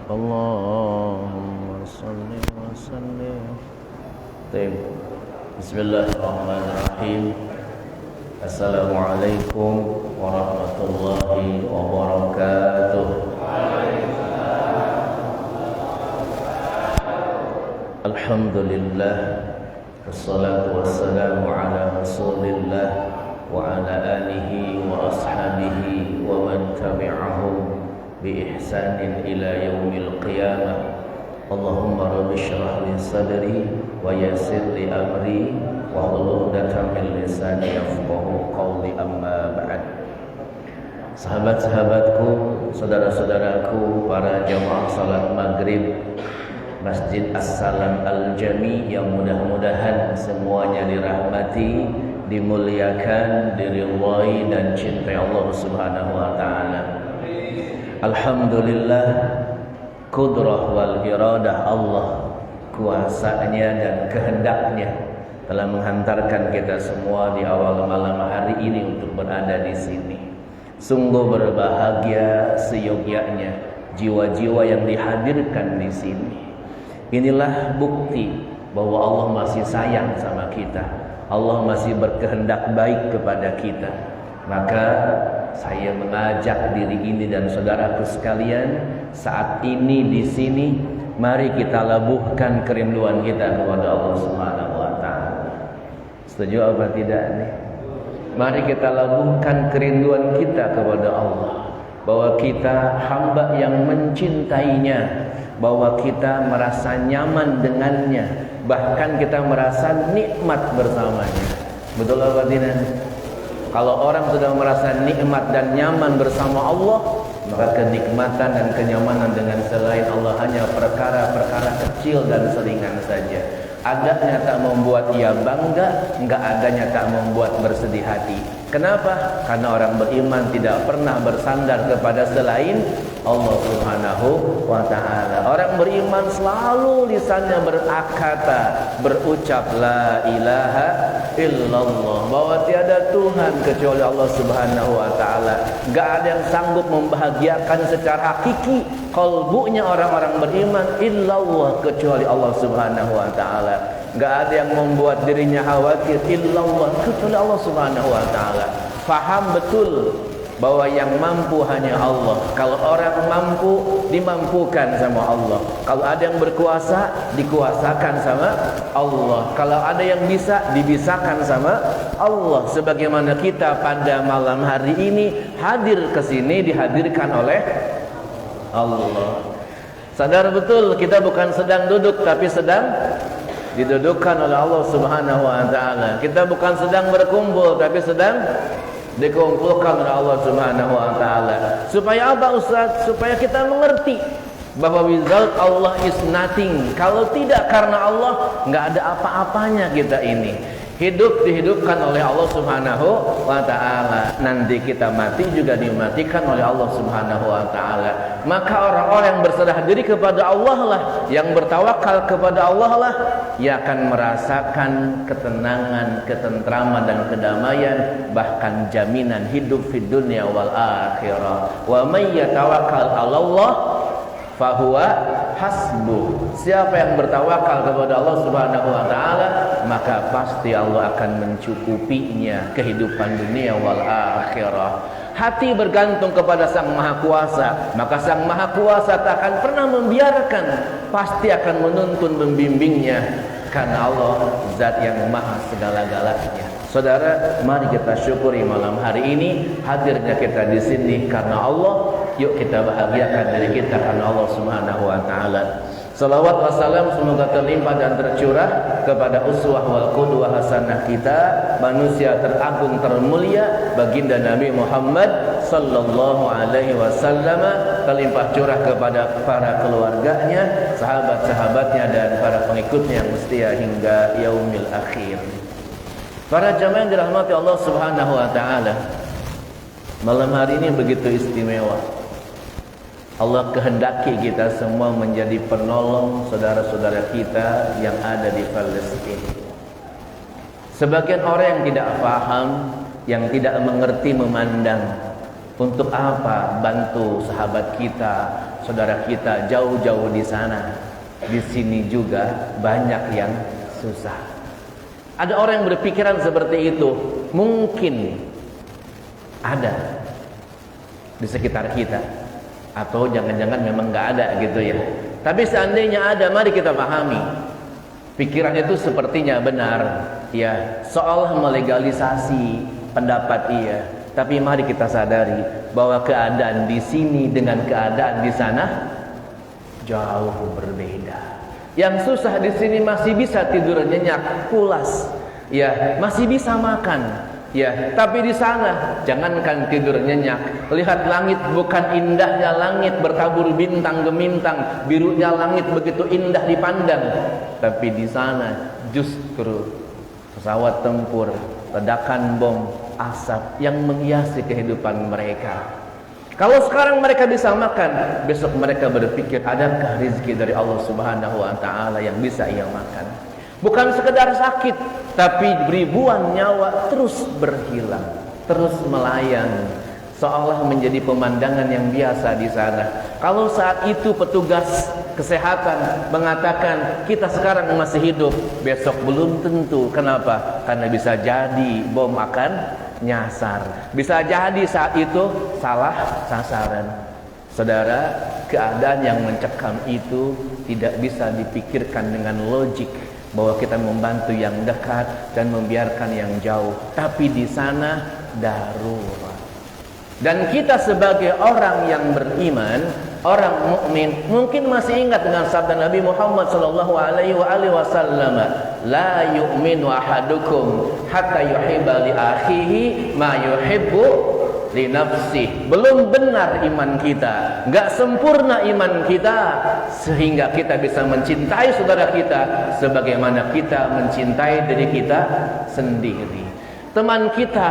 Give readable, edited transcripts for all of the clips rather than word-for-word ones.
Allahumma salli wa sallim. Bismillahirrahmanirrahim. Assalamualaikum warahmatullahi wabarakatuh. Alhamdulillah, wassalatu wassalamu ala rasulillah wa ala alihi wa ashabihi wa man tabi'ahum bi ihsanin ila yaumil qiyamah. Allahumma rabbi shrah li sadri wa yassir li amri wa hlul 'uqdatam min lisani yafqahu qawli, amma ba'd. Sahabat-sahabatku, saudara-saudaraku, para jamaah salat maghrib Masjid As-Salam Al-Jami yang mudah-mudahan semuanya dirahmati, dimuliakan, diridhai dan cintai Allah Subhanahu wa taala. Alhamdulillah, kudrah wal iradah Allah, kuasanya dan kehendaknya telah menghantarkan kita semua di awal malam hari ini untuk berada di sini. Sungguh berbahagia seyogyanya jiwa-jiwa yang dihadirkan di sini. Inilah bukti bahwa Allah masih sayang sama kita. Allah masih berkehendak baik kepada kita. Maka saya mengajak diri ini dan saudaraku sekalian, saat ini di sini mari kita labuhkan kerinduan kita kepada Allah Subhanahu wa taala. Setuju apa tidak nih? Mari kita labuhkan kerinduan kita kepada Allah, bahwa kita hamba yang mencintainya, bahwa kita merasa nyaman dengannya, bahkan kita merasa nikmat bersamanya. Betul apa tidak? Kalau orang sudah merasa nikmat dan nyaman bersama Allah, maka kenikmatan dan kenyamanan dengan selain Allah hanya perkara-perkara kecil dan selingan saja. Adanya tak membuat ia bangga, enggak adanya tak membuat bersedih hati. Kenapa? Karena orang beriman tidak pernah bersandar kepada selain Allah Subhanahu wa ta'ala. Orang beriman selalu lisannya berkata, berucap la ilaha illallah, bahwa tiada Tuhan kecuali Allah Subhanahu wa ta'ala. Gak ada yang sanggup membahagiakan secara hakiki kalbunya orang-orang beriman illallah, kecuali Allah Subhanahu wa ta'ala. Gak ada yang membuat dirinya khawatir illallah, kecuali Allah Subhanahu wa ta'ala. Faham betul bahwa yang mampu hanya Allah. Kalau orang mampu, dimampukan sama Allah. Kalau ada yang berkuasa, dikuasakan sama Allah. Kalau ada yang bisa, dibisakan sama Allah. Sebagaimana kita pada malam hari ini hadir ke sini dihadirkan oleh Allah. Sadar betul kita bukan sedang duduk, tapi sedang didudukkan oleh Allah Subhanahu wa taala. Kita bukan sedang berkumpul, tapi sedang dikumpulkan oleh Allah Subhanahu wa taala. Supaya apa Ustaz? Supaya kita mengerti bahwa without Allah is nothing. Kalau tidak karena Allah, enggak ada apa-apanya kita ini. Hidup dihidupkan oleh Allah Subhanahu wa taala. Nanti kita mati juga dimatikan oleh Allah Subhanahu wa taala. Maka orang-orang yang berserah diri kepada Allah lah, yang bertawakal kepada Allah lah, ia akan merasakan ketenangan, ketentraman dan kedamaian, bahkan jaminan hidup di dunia wal akhirah. Wa may yatawakkal 'alallah fahuwa hasbuh. Siapa yang bertawakal kepada Allah Subhanahu wa taala, maka pasti Allah akan mencukupinya kehidupan dunia wal akhirah. Hati bergantung kepada Sang Maha Kuasa, maka Sang Maha Kuasa tak akan pernah membiarkan, pasti akan menuntun membimbingnya, karena Allah zat yang maha segala-galanya. Saudara, mari kita syukuri malam hari ini hadirnya kita di sini karena Allah. Yuk kita bahagiakan diri kita karena Allah Subhanahu wa taala. Salawat wa salam semoga terlimpah dan tercurah kepada uswah wal qudwah hasanah kita, manusia teragung termulia, baginda Nabi Muhammad sallallahu alaihi wasallam, terlimpah curah kepada para keluarganya, sahabat-sahabatnya dan para pengikutnya yang setia hingga yaumil akhir. Para jamaah yang dirahmati Allah Subhanahu wa taala, malam hari ini begitu istimewa. Allah kehendaki kita semua menjadi penolong saudara-saudara kita yang ada di Palestina. Sebagian orang yang tidak paham, yang tidak mengerti memandang, untuk apa bantu sahabat kita, saudara kita jauh-jauh di sana. Di sini juga banyak yang susah. Ada orang yang berpikiran seperti itu. Mungkin ada di sekitar kita, atau jangan-jangan memang nggak ada gitu ya. Tapi seandainya ada, mari kita pahami. Pikiran itu sepertinya benar, ya, seolah melegalisasi pendapat iya. Tapi mari kita sadari bahwa keadaan di sini dengan keadaan di sana jauh berbeda. Yang susah di sini masih bisa tidur nyenyak, pulas, ya, masih bisa makan. Ya, tapi di sana jangankan tidur nyenyak, lihat langit bukan indahnya langit bertabur bintang gemintang, birunya langit begitu indah dipandang. Tapi di sana justru pesawat tempur, ledakan bom, asap yang menghiasi kehidupan mereka. Kalau sekarang mereka bisa makan, besok mereka berpikir adakah rezeki dari Allah Subhanahu wa taala yang bisa ia makan. Bukan sekedar sakit, tapi ribuan nyawa terus berhilang, terus melayang, seolah menjadi pemandangan yang biasa di sana. Kalau saat itu petugas kesehatan mengatakan kita sekarang masih hidup, besok belum tentu. Kenapa? Karena bisa jadi bom akan nyasar, bisa jadi saat itu salah sasaran. Saudara, keadaan yang mencekam itu tidak bisa dipikirkan dengan logik, bahwa kita membantu yang dekat dan membiarkan yang jauh. Tapi di sana darurat. Dan kita sebagai orang yang beriman, orang mukmin, mungkin masih ingat dengan sabda Nabi Muhammad sallallahu alaihi wasallam, la yu'minu ahadukum hatta yuhibba li akhihi ma yuhibbu li nafsih. Belum benar iman kita, enggak sempurna iman kita sehingga kita bisa mencintai saudara kita sebagaimana kita mencintai diri kita sendiri. Teman kita,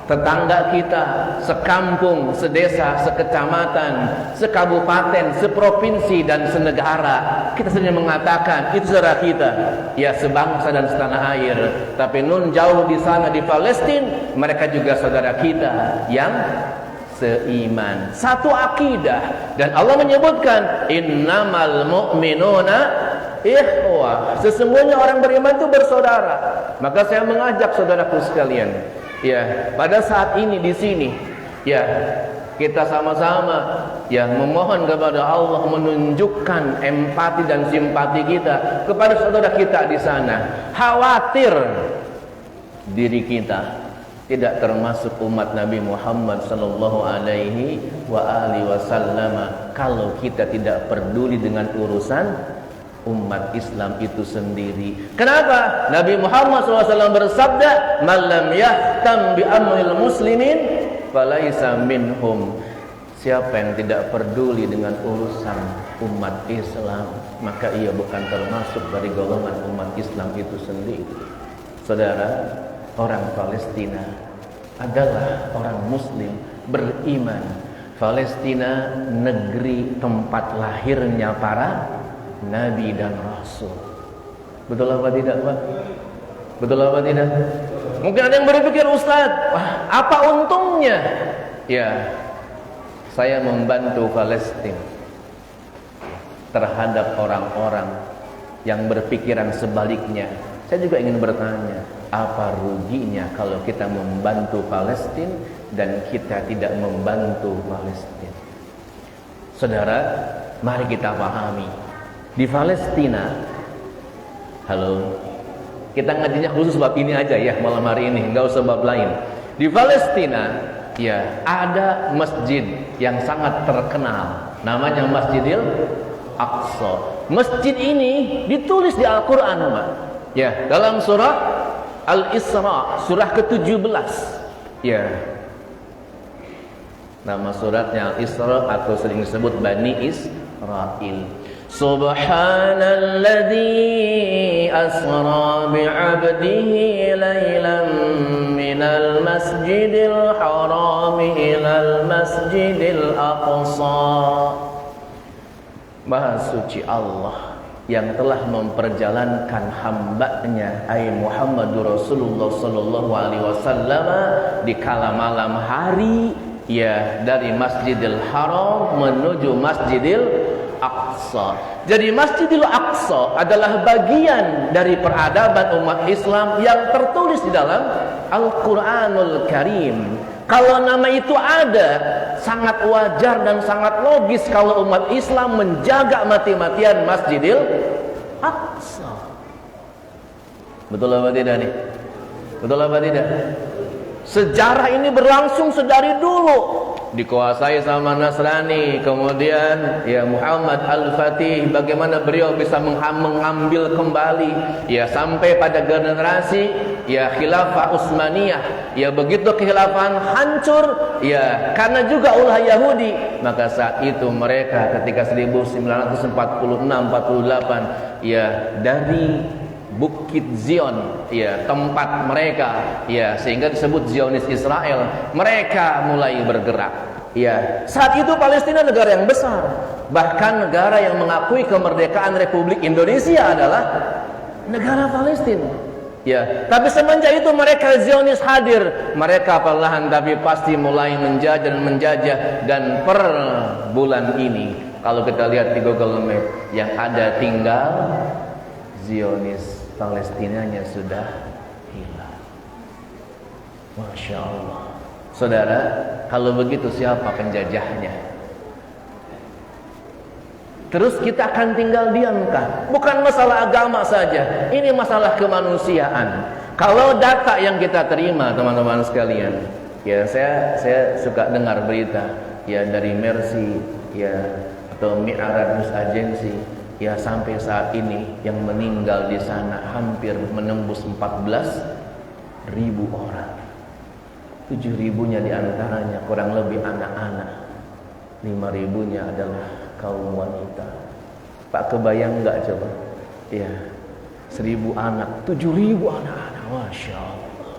tetangga kita, sekampung, sedesa, sekecamatan, sekabupaten, seprovinsi dan senegara, kita sendiri mengatakan itu saudara kita, ya, sebangsa dan setanah air. Tapi nun jauh di sana di Palestina, mereka juga saudara kita yang seiman, satu akidah. Dan Allah menyebutkan innamal mu'minuna ikhwah, sesungguhnya orang beriman itu bersaudara. Maka saya mengajak saudaraku sekalian, ya, pada saat ini di sini, ya, kita sama-sama, ya, memohon kepada Allah menunjukkan empati dan simpati kita kepada saudara kita di sana. Khawatir diri kita tidak termasuk umat Nabi Muhammad sallallahu alaihi wasallam kalau kita tidak peduli dengan urusan umat Islam itu sendiri. Kenapa? Nabi Muhammad SAW bersabda, "Man lam yahtam bi amril muslimin falaisa minhum." Siapa yang tidak peduli dengan urusan umat Islam, maka ia bukan termasuk dari golongan umat Islam itu sendiri. Saudara, orang Palestina adalah orang muslim beriman. Palestina negeri tempat lahirnya para Nabi dan Rasul. Betul apa tidak, Pak? Betul apa tidak? Mungkin ada yang berpikir, Ustaz, wah, apa untungnya? Ya, saya membantu Palestina terhadap orang-orang yang berpikiran sebaliknya. Saya juga ingin bertanya, apa ruginya kalau kita membantu Palestina dan kita tidak membantu Palestina? Saudara, mari kita pahami. Di Palestina, halo, kita ngajinya khusus bab ini aja ya malam hari ini, nggak usah bab lain. Di Palestina, ya, ada masjid yang sangat terkenal, namanya Masjidil Aqsa. Masjid ini ditulis di Al-Quran, Pak. Ya, dalam surah Al-Isra, surah ke-17. Ya, nama suratnya Al-Isra atau sering disebut Bani Israil. Subhanalladzi asra bi'abdihi laylan minal masjidil haram ilal masjidil aqsa. Maha suci Allah yang telah memperjalankan hambanya ai Muhammadur Rasulullah sallallahu alaihi wasallam di kala malam hari Ya, dari Masjidil Haram menuju Masjidil Aqsa. Jadi Masjidil Aqsa adalah bagian dari peradaban umat Islam yang tertulis di dalam Al-Quranul Karim. Kalau nama itu ada, sangat wajar dan sangat logis kalau umat Islam menjaga mati-matian Masjidil Aqsa. Betul apa tidak nih? Betul apa tidak? Sejarah ini berlangsung sedari dulu, dikuasai sama Nasrani, kemudian ya Muhammad Al-Fatih, bagaimana beliau bisa mengambil kembali ya sampai pada generasi ya Khilafah Utsmaniyah. Ya begitu khilafah hancur ya karena juga ulah Yahudi, maka saat itu mereka ketika 1946-48 ya dari Bukit Zion ya tempat mereka ya sehingga disebut Zionis Israel, mereka mulai bergerak ya. Saat itu Palestina negara yang besar, bahkan negara yang mengakui kemerdekaan Republik Indonesia adalah negara Palestina ya. Tapi semenjak itu mereka Zionis hadir, mereka perlahan tapi pasti mulai menjajah dan per bulan ini kalau kita lihat di Google Map yang ada tinggal Zionis Palestinanya sudah hilang. Masya Allah. Saudara, kalau begitu siapa penjajahnya? Terus kita akan tinggal diamkah? Bukan masalah agama saja, ini masalah kemanusiaan. Kalau data yang kita terima teman-teman sekalian, ya saya suka dengar berita ya dari Mercy ya atau Mi'raj News Agency. Ya sampai saat ini yang meninggal di sana hampir menembus 14.000 orang. 7.000-nya diantaranya kurang lebih anak-anak. 5.000-nya adalah kaum wanita. Pak kebayang nggak coba? Ya 1.000 anak, 7.000 anak-anak, masya Allah.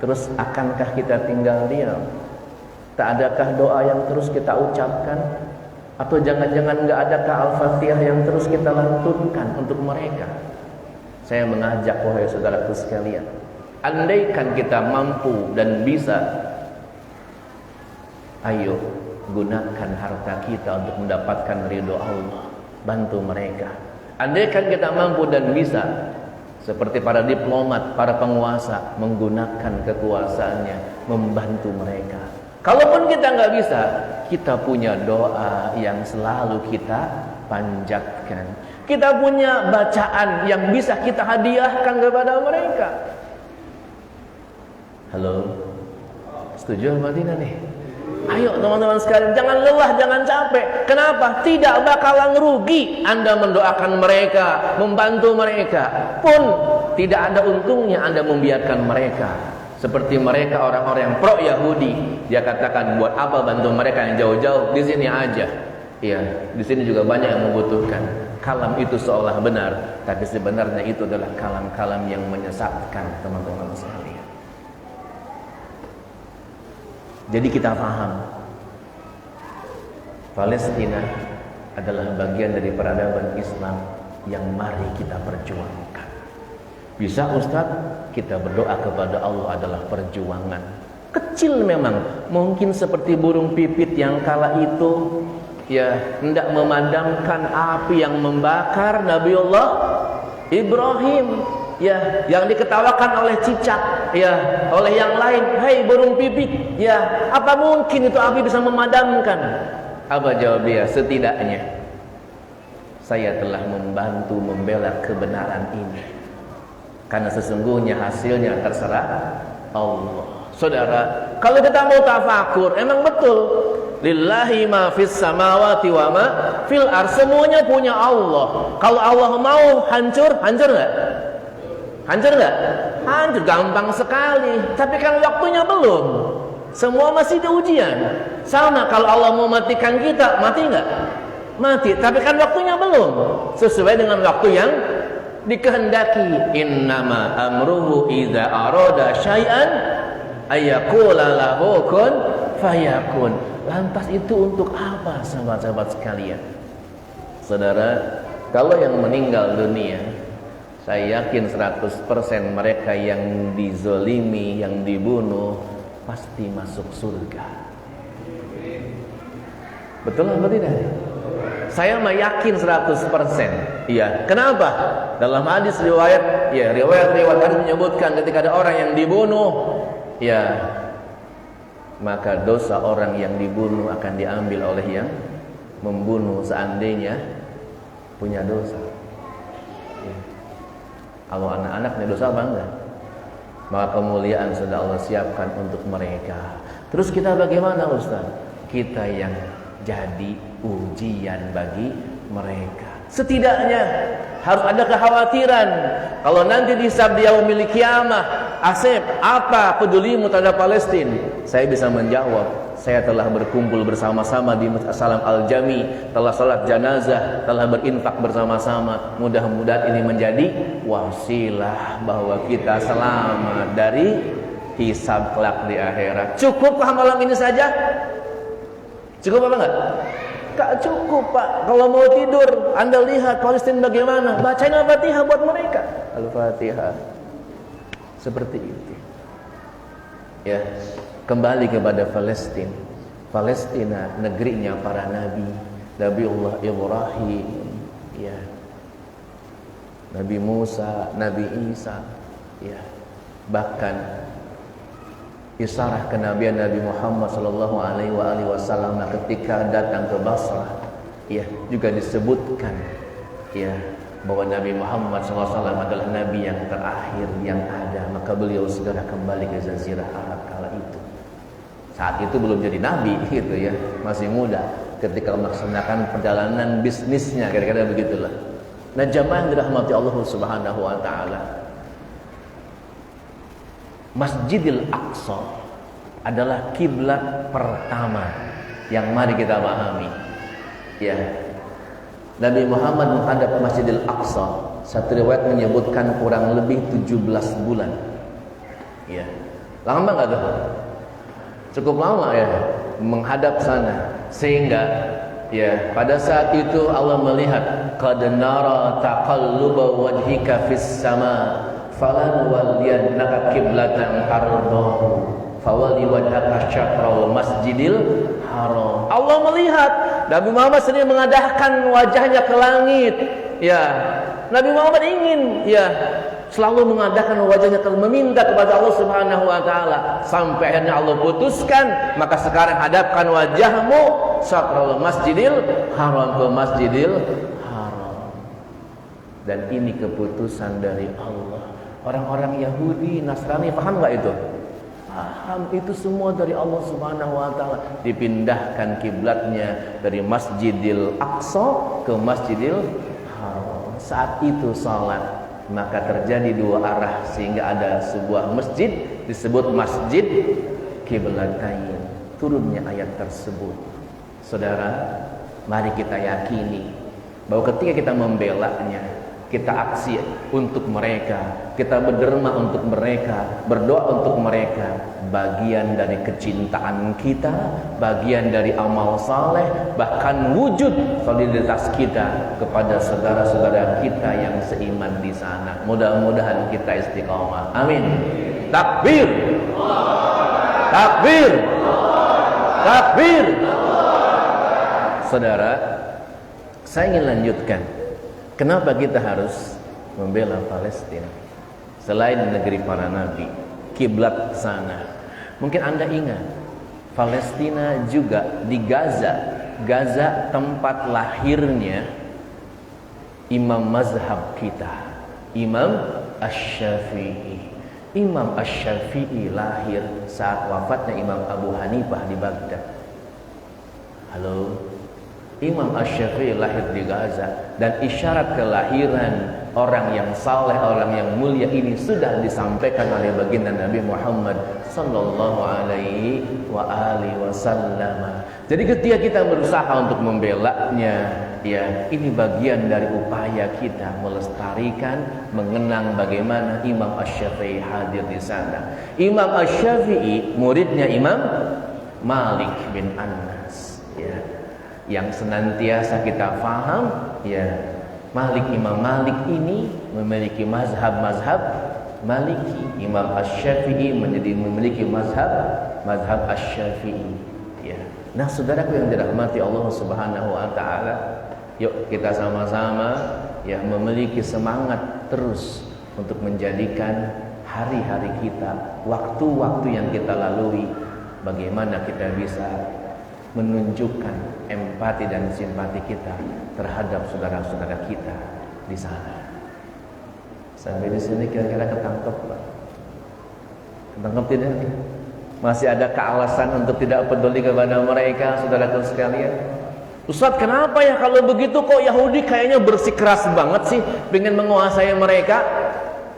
Terus akankah kita tinggal diam? Tak adakah doa yang terus kita ucapkan? Atau jangan-jangan nggak adakah Al-Fatihah yang terus kita lantunkan untuk mereka? Saya mengajak wahai saudaraku sekalian, andaikan kita mampu dan bisa, ayo gunakan harta kita untuk mendapatkan ridho Allah, bantu mereka. Andaikan kita mampu dan bisa, seperti para diplomat, para penguasa, menggunakan kekuasaannya membantu mereka. Kalaupun kita nggak bisa, kita punya doa yang selalu kita panjatkan. Kita punya bacaan yang bisa kita hadiahkan kepada mereka. Halo, setuju sama tidak nih? Ayo teman-teman sekalian, jangan lelah, jangan capek. Kenapa? Tidak bakalan rugi Anda mendoakan mereka, membantu mereka. Pun tidak ada untungnya Anda membiarkan mereka. Seperti mereka orang-orang yang pro Yahudi, dia katakan buat apa bantu mereka yang jauh-jauh, di sini aja. Ya, di sini juga banyak yang membutuhkan. Kalam itu seolah benar, tapi sebenarnya itu adalah kalam-kalam yang menyesatkan teman-teman sekalian. Jadi kita paham, Palestina adalah bagian dari peradaban Islam yang mari kita perjuangkan. Bisa Ustadz, kita berdoa kepada Allah adalah perjuangan. Kecil memang, mungkin seperti burung pipit yang kala itu ya hendak memadamkan api yang membakar Nabiullah Ibrahim, ya yang diketawakan oleh cicak, ya oleh yang lain. Hei burung pipit, ya apa mungkin itu api bisa memadamkan? Apa jawab dia? Setidaknya saya telah membantu membela kebenaran ini. Karena sesungguhnya hasilnya terserah Allah. Saudara, kalau kita mau tafakur, emang betul. Lillahi ma fis samawati wa ma fil ardh. Semuanya punya Allah. Kalau Allah mau hancur, hancur enggak? Hancur enggak? Hancur, gampang sekali. Tapi kan waktunya belum. Semua masih di ujian. Sama kalau Allah mau matikan kita, mati enggak? Mati. Tapi kan waktunya belum. Sesuai dengan waktu yang dikehendaki. Innama amruhu idza arada syai'an ayyaqula lahu kun fayakun. Lantas itu untuk apa sahabat-sahabat sekalian? Saudara, kalau yang meninggal dunia, saya yakin 100% mereka yang dizolimi, yang dibunuh, pasti masuk surga. Betul atau tidak? Saya yakin 100%. Iya. Kenapa? Dalam hadis riwayat, ya riwayat hadis menyebutkan ketika ada orang yang dibunuh, ya maka dosa orang yang dibunuh akan diambil oleh yang membunuh seandainya punya dosa. Ya. Kalau anak-anaknya dosa apa enggak? Maka kemuliaan sudah Allah siapkan untuk mereka. Terus kita bagaimana, Ustaz? Kita yang jadi ujian bagi mereka. Setidaknya harus ada kekhawatiran kalau nanti dihisab di yaumil qiyamah, Asep, apa pedulimu terhadap Palestina? Saya bisa menjawab, saya telah berkumpul bersama-sama di Masjid Salam Al-Jami, telah salat janazah, telah berinfak bersama-sama. Mudah-mudahan ini menjadi wasilah bahwa kita selamat dari hisab kelak di akhirat. Cukupkah malam ini saja? Cukup apa enggak? Enggak cukup, Pak. Kalau mau tidur, Anda lihat Palestina bagaimana, bacain Al-Fatihah buat mereka. Al-Fatihah. Seperti itu. Ya, kembali kepada Palestina. Palestina negerinya para nabi, Nabiullah Ibrahim, ya. Nabi Musa, Nabi Isa, ya. Bahkan isarah kenabian Nabi Muhammad sallallahu alaihi wasallam ketika datang ke Basrah, ya, juga disebutkan, ya, bahwa Nabi Muhammad sallallahu alaihi wasallam adalah nabi yang terakhir yang ada. Maka beliau segera kembali ke Jazirah Arab kala itu. Saat itu belum jadi nabi gitu ya, masih muda ketika melaksanakan perjalanan bisnisnya, kira-kira begitulah. Nah, jamaah yang dirahmati Allah Subhanahu wa taala, Masjidil Aqsa adalah kiblat pertama yang mari kita pahami. Ya, Nabi Muhammad menghadap Masjidil Aqsa, satu riwayat menyebutkan kurang lebih 17 bulan. Ya, lama nggak tuh? Cukup lama ya menghadap sana, sehingga ya pada saat itu Allah melihat qad nara taqalluba wajhika fis sama falanwalliyannaka qiblatan tardahu fawalli wajhaka syatral masjidil haram. Allah melihat Nabi Muhammad sendiri mengadahkan wajahnya ke langit. Ya, Nabi Muhammad ingin ya selalu mengadahkan wajahnya meminta kepada Allah Subhanahu wa taala, sampai akhirnya Allah putuskan, maka sekarang hadapkan wajahmu syatral masjidil haram, ke masjidil haram. Dan ini keputusan dari Allah. Orang-orang Yahudi, Nasrani paham enggak itu? Paham, itu semua dari Allah Subhanahu wa taala. Dipindahkan kiblatnya dari Masjidil Aqsa ke Masjidil Haram. Saat itu salat, maka terjadi dua arah sehingga ada sebuah masjid disebut Masjid Qiblatain. Turunnya ayat tersebut. Saudara, mari kita yakini bahwa ketika kita membelanya, kita aksi untuk mereka, kita berderma untuk mereka, berdoa untuk mereka, bagian dari kecintaan kita, bagian dari amal saleh, bahkan wujud solidaritas kita kepada saudara-saudara kita yang seiman di sana. Mudah-mudahan kita istiqomah. Amin. Takbir. Takbir. Takbir. Saudara, saya ingin lanjutkan. Kenapa kita harus membela Palestina selain negeri para nabi, kiblat sana? Mungkin Anda ingat, Palestina juga di Gaza. Gaza tempat lahirnya imam mazhab kita, Imam Asy-Syafi'i. Imam Asy-Syafi'i lahir saat wafatnya Imam Abu Hanifah di Baghdad. Halo, Imam Asy-Syafi'i lahir di Gaza, dan isyarat kelahiran orang yang saleh, orang yang mulia ini sudah disampaikan oleh baginda Nabi Muhammad sallallahu alaihi wasallam. Jadi ketika kita berusaha untuk membelanya, ya, ini bagian dari upaya kita melestarikan, mengenang bagaimana Imam Asy-Syafi'i hadir di sana. Imam Asy-Syafi'i muridnya Imam Malik bin Anas, ya, yang senantiasa kita faham, ya, Imam Malik ini memiliki mazhab-mazhab Maliki. Imam Asy-Syafi'i memiliki mazhab Asy-Syafi'i. Ya. Nah, saudaraku yang dirahmati Allah Subhanahu wa taala, yuk kita sama-sama ya memiliki semangat terus untuk menjadikan hari-hari kita, waktu-waktu yang kita lalui, bagaimana kita bisa menunjukkan empati dan simpati kita terhadap saudara-saudara kita di sana. Sampai di sini kira-kira ketangkep, Pak? Ketangkep tidak? Masih ada kealasan untuk tidak peduli kepada mereka, saudaraku sekalian? Ustaz, kenapa ya kalau begitu kok Yahudi kayaknya bersikeras banget sih pengen menguasai mereka?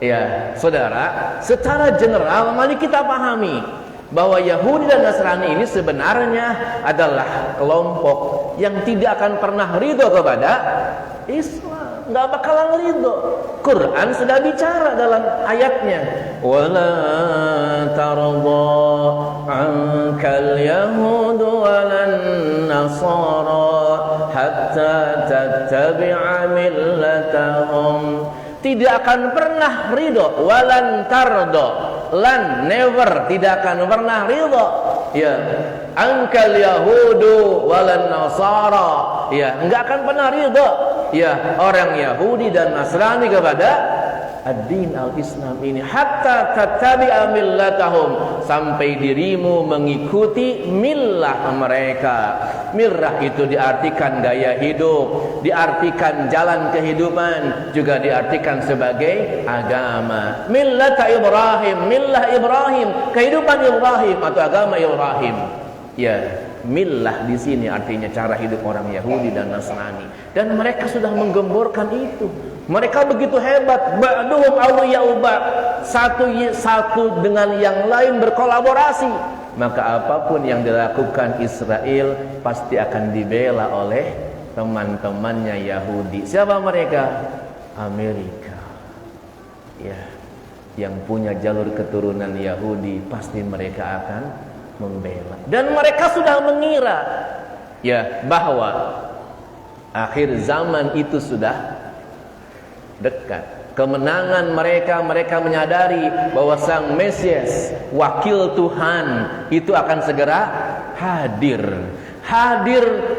Ya, saudara, secara general mari kita pahami bahwa Yahudi dan Nasrani ini sebenarnya adalah kelompok yang tidak akan pernah ridho kepada Islam, nggak bakalan ridho. Quran sudah bicara dalam ayatnya, wala tarda ankal yahud walan nasara hatta tattabi'a millatahum. Tidak akan pernah ridho, walan tardo, lan never, tidak akan pernah ridho, ya, angkal yahudu walan nasara, ya, enggak akan pernah ridho, ya, orang Yahudi dan Nasrani kepada ad-din al-Islam ini, hatta tattabi'a millatahum, sampai dirimu mengikuti millah mereka. Millah itu diartikan gaya hidup, diartikan jalan kehidupan, juga diartikan sebagai agama. Millat Ibrahim, millah Ibrahim, kehidupan Ibrahim atau agama Ibrahim. Ya, millah di sini artinya cara hidup orang Yahudi dan Nasrani, dan mereka sudah menggemborkan itu. Mereka begitu hebat, ba'duhum awliya'u ba'd, satu dengan yang lain berkolaborasi. Maka apapun yang dilakukan Israel pasti akan dibela oleh teman-temannya Yahudi. Siapa mereka? Amerika. Ya, yang punya jalur keturunan Yahudi pasti mereka akan membela. Dan mereka sudah mengira ya bahwa akhir zaman itu sudah dekat. Kemenangan mereka menyadari bahwa Sang Mesias, wakil Tuhan, itu akan segera hadir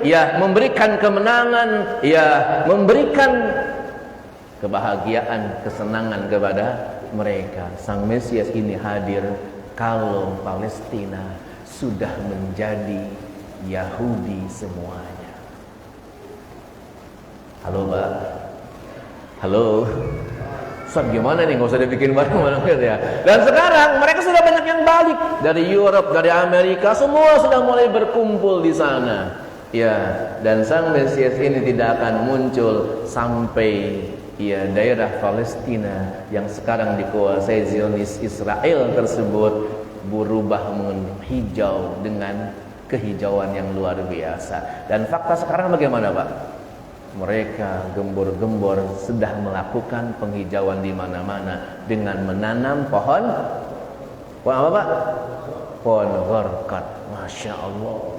ya, memberikan kemenangan, ya, memberikan kebahagiaan, kesenangan kepada mereka. Sang Mesias ini hadir kalau Palestina sudah menjadi Yahudi semuanya. Halo, Pak. Halo, Ustaz, gimana nih? Gak usah dibikin bareng-bareng ya. Dan sekarang mereka sudah banyak yang balik dari Europe, dari Amerika, semua sudah mulai berkumpul di sana. Ya, dan Sang Mesias ini tidak akan muncul sampai ya daerah Palestina yang sekarang dikuasai Zionis Israel tersebut berubah menghijau dengan kehijauan yang luar biasa. Dan fakta sekarang bagaimana, Pak? Mereka gembor-gembor sudah melakukan penghijauan di mana-mana dengan menanam pohon apa, Pak? Pohon gharqad. Masya Allah.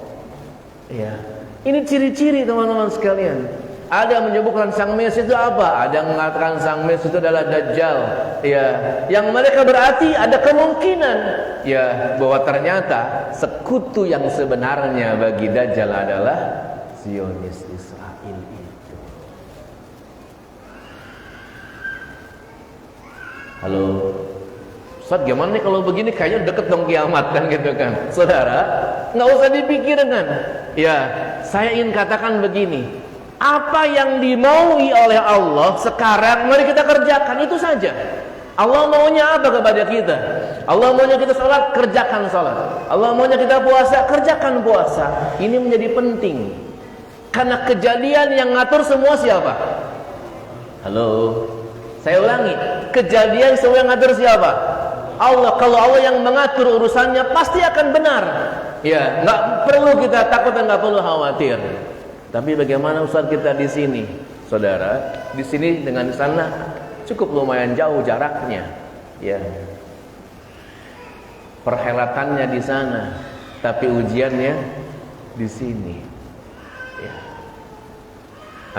Ya, ini ciri-ciri teman-teman sekalian. Ada yang menyebutkan Sang Mesias itu apa? Ada yang mengatakan Sang Mesias itu adalah Dajjal. Ya, yang mereka berarti ada kemungkinan ya bahwa ternyata sekutu yang sebenarnya bagi Dajjal adalah Zionis Israel itu. Halo, Ustaz, gimana nih kalau begini? Kayaknya deket dong kiamat kan gitu kan. Saudara, nggak usah dipikirkan. Ya, saya ingin katakan begini. Apa yang dimaui oleh Allah sekarang mari kita kerjakan, itu saja. Allah maunya apa kepada kita? Allah maunya kita sholat, kerjakan sholat. Allah maunya kita puasa, kerjakan puasa. Ini menjadi penting. Karena kejadian yang ngatur semua siapa? Halo, saya ulangi, kejadian semua yang ngatur siapa? Allah. Kalau Allah yang mengatur urusannya pasti akan benar. Ya, nggak perlu kita takut dan nggak perlu khawatir. Tapi bagaimana Ustaz kita di sini, saudara? Di sini dengan di sana cukup lumayan jauh jaraknya. Ya, perhelatannya di sana, tapi ujiannya di sini. Ya.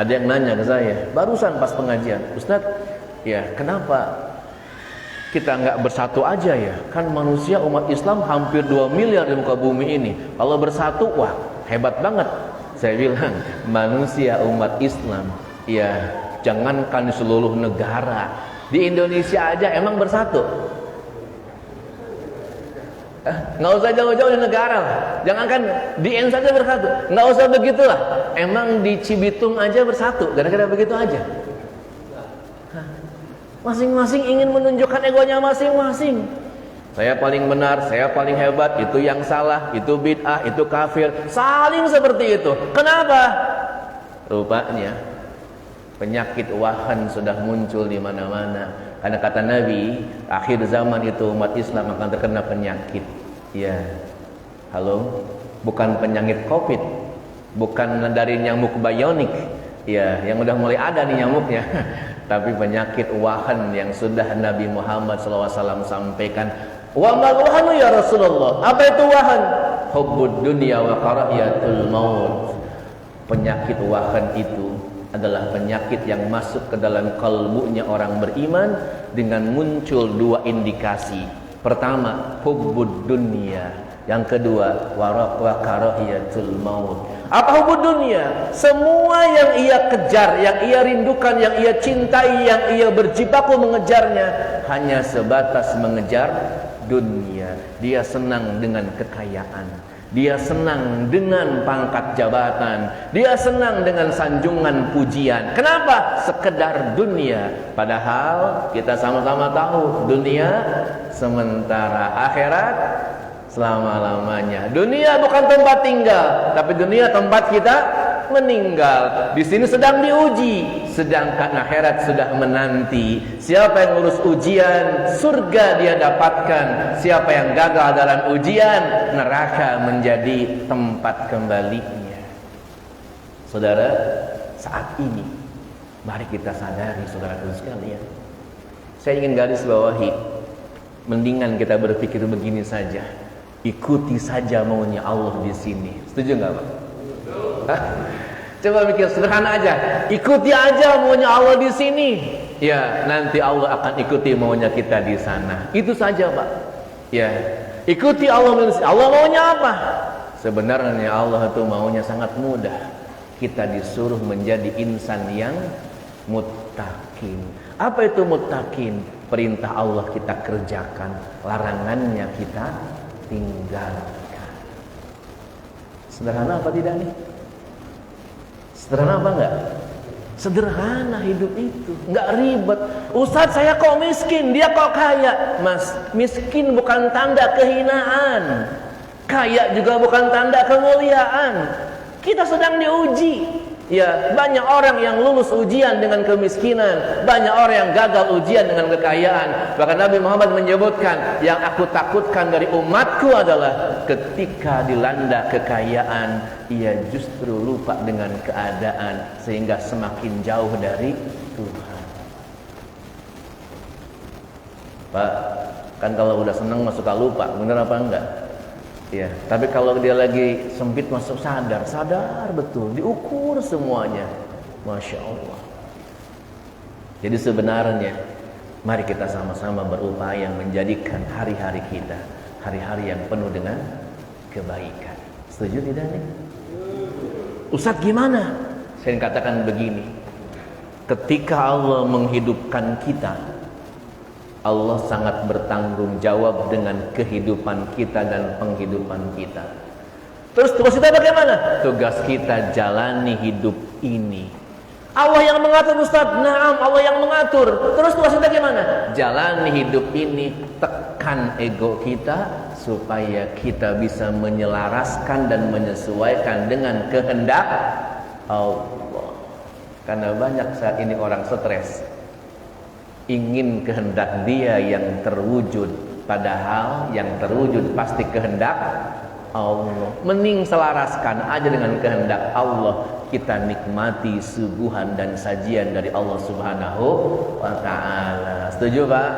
Ada yang nanya ke saya, barusan pas pengajian, Ustaz, ya, kenapa kita nggak bersatu aja ya? Kan manusia umat Islam hampir 2 miliar di muka bumi ini. Kalau bersatu, wah hebat banget. Saya bilang manusia umat Islam, ya jangankan di seluruh negara, di Indonesia aja emang bersatu. Nggak usah jauh-jauh di negara lah. Jangankan di N saja bersatu. Nggak usah begitulah. Emang di Cibitung aja bersatu. Gara-gara begitu aja. Masing-masing ingin menunjukkan egonya masing-masing. Saya paling benar, saya paling hebat, itu yang salah, itu bid'ah, itu kafir. Saling seperti itu. Kenapa? Rupanya penyakit wahan sudah muncul di mana-mana. Karena kata Nabi, akhir zaman itu umat Islam akan terkena penyakit. Ya, halo, bukan penyakit COVID, bukan dari nyamuk bionik. Ya, yang udah mulai ada nih nyamuknya. Tapi penyakit wahan yang sudah Nabi Muhammad SAW sampaikan. Wa mal wahanu ya Rasulullah. Apa itu wahan? Hubbud dunya wa karahiyatul maut. Penyakit wahan itu adalah penyakit yang masuk ke dalam kalbunya orang beriman dengan muncul 2 indikasi. Pertama, hubbud dunya. Yang kedua, wa karahiyatul maut. Apa hubbud dunya? Semua yang ia kejar, yang ia rindukan, yang ia cintai, yang ia berjibaku mengejarnya hanya sebatas mengejar dunia. Dia senang dengan kekayaan, dia senang dengan pangkat jabatan, dia senang dengan sanjungan pujian. Kenapa? Sekedar dunia. Padahal kita sama-sama tahu dunia sementara, akhirat selama-lamanya. Dunia bukan tempat tinggal, tapi dunia tempat kita meninggal. Di sini sedang diuji, sedangkan akhirat sudah menanti. Siapa yang lulus ujian, surga dia dapatkan. Siapa yang gagal dalam ujian, neraka menjadi tempat kembalinya. Saudara, saat ini mari kita sadari, saudara-saudara sekalian. Saya ingin garis bawahi, mendingan kita berpikir begini saja. Ikuti saja maunya Allah di sini. Setuju nggak, Pak? Hah? Coba mikir sederhana aja. Ikuti aja maunya Allah di sini. Ya, nanti Allah akan ikuti maunya kita di sana. Itu saja, Pak. Ya, ikuti Allah. Allah maunya apa? Sebenarnya Allah itu maunya sangat mudah. Kita disuruh menjadi insan yang muttaqin. Apa itu muttaqin? Perintah Allah kita kerjakan, larangannya kita tinggalkan. Sederhana apa tidak nih? Sederhana apa enggak? Sederhana hidup itu, enggak ribet. Ustadz, saya kok miskin, dia kok kaya. Mas, miskin bukan tanda kehinaan, kaya juga bukan tanda kemuliaan. Kita sedang diuji. Ya, banyak orang yang lulus ujian dengan kemiskinan, banyak orang yang gagal ujian dengan kekayaan. Bahkan Nabi Muhammad menyebutkan, yang aku takutkan dari umatku adalah ketika dilanda kekayaan, ia justru lupa dengan keadaan sehingga semakin jauh dari Tuhan. Pak, kan kalau udah senang suka lupa, bener apa enggak? Ya, tapi kalau dia lagi sempit masuk sadar betul, diukur semuanya. Masya Allah. Jadi sebenarnya mari kita sama-sama berupaya menjadikan hari-hari kita hari-hari yang penuh dengan kebaikan. Setuju tidak nih? Ustadz gimana? Saya katakan begini, ketika Allah menghidupkan kita, Allah sangat bertanggung jawab dengan kehidupan kita dan penghidupan kita. Terus tugas kita bagaimana? Tugas kita jalani hidup ini. Allah yang mengatur, Ustaz. Naam, Allah yang mengatur. Terus tugas kita gimana? Jalani hidup ini, tekan ego kita supaya kita bisa menyelaraskan dan menyesuaikan dengan kehendak Allah. Karena banyak saat ini orang stres, ingin kehendak dia yang terwujud, padahal yang terwujud pasti kehendak Allah. Mending selaraskan aja dengan kehendak Allah. Kita nikmati suguhan dan sajian dari Allah Subhanahu wa ta'ala. Setuju, Pak?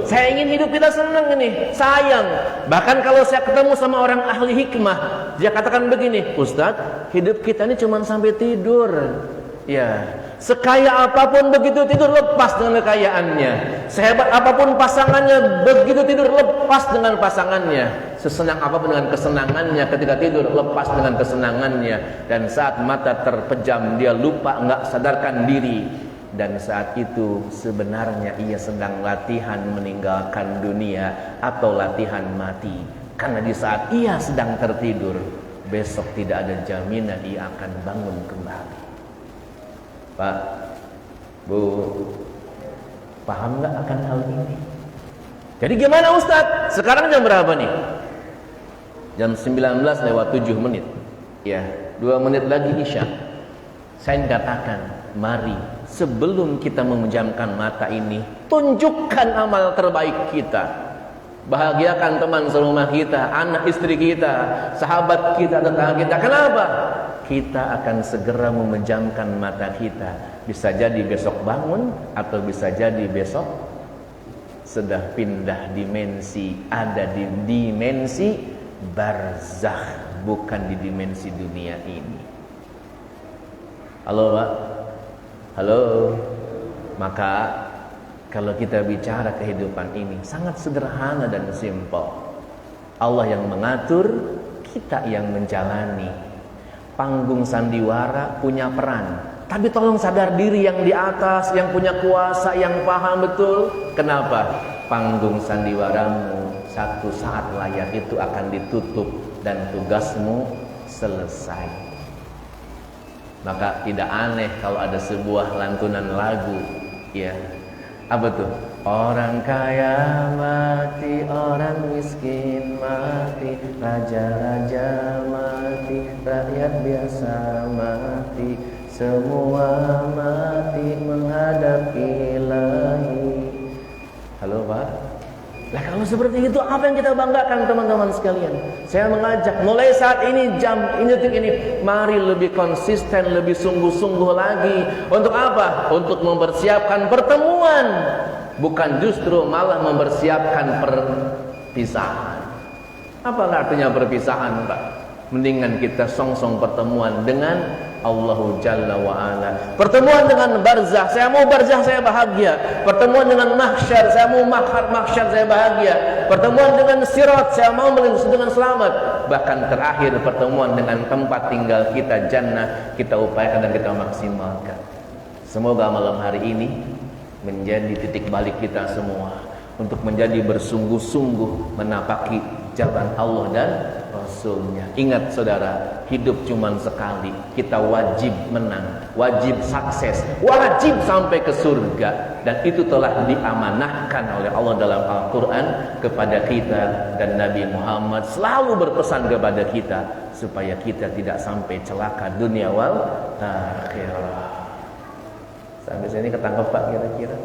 Saya ingin hidup kita senang ini, sayang. Bahkan kalau saya ketemu sama orang ahli hikmah, dia katakan begini, Ustadz, hidup kita ini cuma sampai tidur. Ya, Sekaya apapun begitu tidur lepas dengan kekayaannya. Sehebat apapun pasangannya, begitu tidur lepas dengan pasangannya. Sesenang apapun dengan kesenangannya, ketika tidur lepas dengan kesenangannya. Dan saat mata terpejam dia lupa, nggak sadarkan diri. Dan saat itu sebenarnya ia sedang latihan meninggalkan dunia atau latihan mati. Karena di saat ia sedang tertidur, besok tidak ada jaminan ia akan bangun kembali. Pak, Bu, paham nggak akan hal ini? Jadi gimana Ustadz? Sekarang jam berapa nih? Jam 19:07. Ya, 2 menit lagi Isya. Saya katakan, mari sebelum kita memejamkan mata ini, tunjukkan amal terbaik kita. Bahagiakan teman serumah kita, anak istri kita, sahabat kita, tetangga kita. Kenapa? Kita akan segera memejamkan mata kita. Bisa jadi besok bangun, atau bisa jadi besok sudah pindah dimensi, ada di dimensi barzakh, bukan di dimensi dunia ini. Halo Pak? Halo? Maka kalau kita bicara kehidupan ini sangat sederhana dan simpel. Allah yang mengatur, kita yang menjalani. Panggung sandiwara punya peran, tapi tolong sadar diri yang di atas, yang punya kuasa, yang paham betul. Kenapa? Panggung sandiwaramu satu saat layar itu akan ditutup dan tugasmu selesai. Maka tidak aneh kalau ada sebuah lantunan lagu, ya, apa tuh? Orang kaya mati, orang miskin mati, raja-raja mati, rakyat biasa mati, semua mati menghadap Ilahi. Halo Pak? Lah kalau seperti itu apa yang kita banggakan teman-teman sekalian? Saya mengajak mulai saat ini, detik ini, mari lebih konsisten, lebih sungguh-sungguh lagi. Untuk apa? Untuk mempersiapkan pertemuan, bukan justru malah mempersiapkan perpisahan. Apa artinya perpisahan, Pak? Mendingan kita song-song pertemuan dengan Allahu Jalla wa Ala. Pertemuan dengan barzakh, saya mau barzakh saya bahagia. Pertemuan dengan mahsyar, saya mau mahsyar saya bahagia. Pertemuan dengan sirat, saya mau melintasi dengan selamat. Bahkan terakhir pertemuan dengan tempat tinggal kita jannah, kita upayakan dan kita maksimalkan. Semoga malam hari ini menjadi titik balik kita semua untuk menjadi bersungguh-sungguh menapaki jalan Allah dan Rasulnya. Ingat saudara, hidup cuma sekali. Kita wajib menang, wajib sukses, wajib sampai ke surga. Dan itu telah diamanahkan oleh Allah dalam Al-Quran kepada kita. Dan Nabi Muhammad selalu berpesan kepada kita supaya kita tidak sampai celaka dunia wal akhirah. Sampai sini ketangkep Pak kira-kira?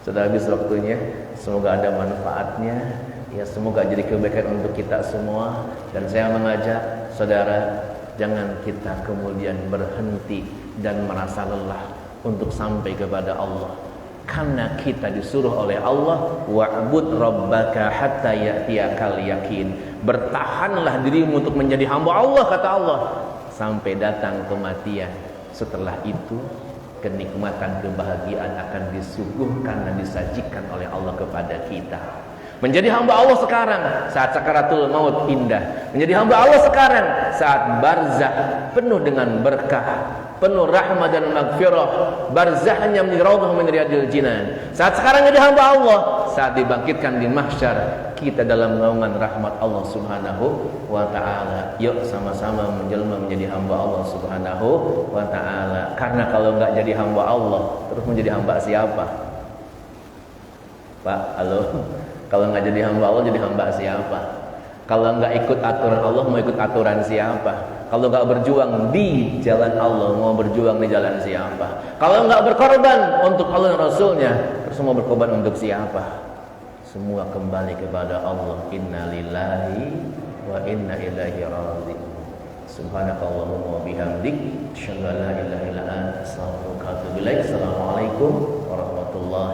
Sudah habis waktunya. Semoga ada manfaatnya. Ya, semoga jadi kebaikan untuk kita semua. Dan saya mengajak saudara, jangan kita kemudian berhenti dan merasa lelah untuk sampai kepada Allah. Karena kita disuruh oleh Allah, wa'bud rabbaka hatta ya'tiyakal yakin. Bertahanlah dirimu untuk menjadi hamba Allah, kata Allah, sampai datang kematian. Setelah itu kenikmatan, kebahagiaan akan disuguhkan dan disajikan oleh Allah kepada kita. Menjadi hamba Allah sekarang saat sakaratul maut indah. Menjadi hamba Allah sekarang saat barzakh penuh dengan berkah, penuh rahmat dan magfirah. Barzakhnya menjadi raudhah min riyadil jinan. Saat sekarang jadi hamba Allah, saat dibangkitkan di mahsyar, kita dalam naungan rahmat Allah Subhanahu wa taala. Yuk sama-sama menjelma menjadi hamba Allah Subhanahu wa taala. Karena kalau enggak jadi hamba Allah, terus menjadi hamba siapa? Pak, halo. Kalau nggak jadi hamba Allah, jadi hamba siapa? Kalau nggak ikut aturan Allah, mau ikut aturan siapa? Kalau nggak berjuang di jalan Allah, mau berjuang di jalan siapa? Kalau nggak berkorban untuk Allah dan Rasulnya, terus mau berkorban untuk siapa? Semua kembali kepada Allah. Inna lillahi wa inna ilaihi raji'un. Subhanakallahumma wa bihamdik, asyhadu an la ilaha illa anta, astaghfiruka wa atubu ilaik. Assalamualaikum warahmatullahi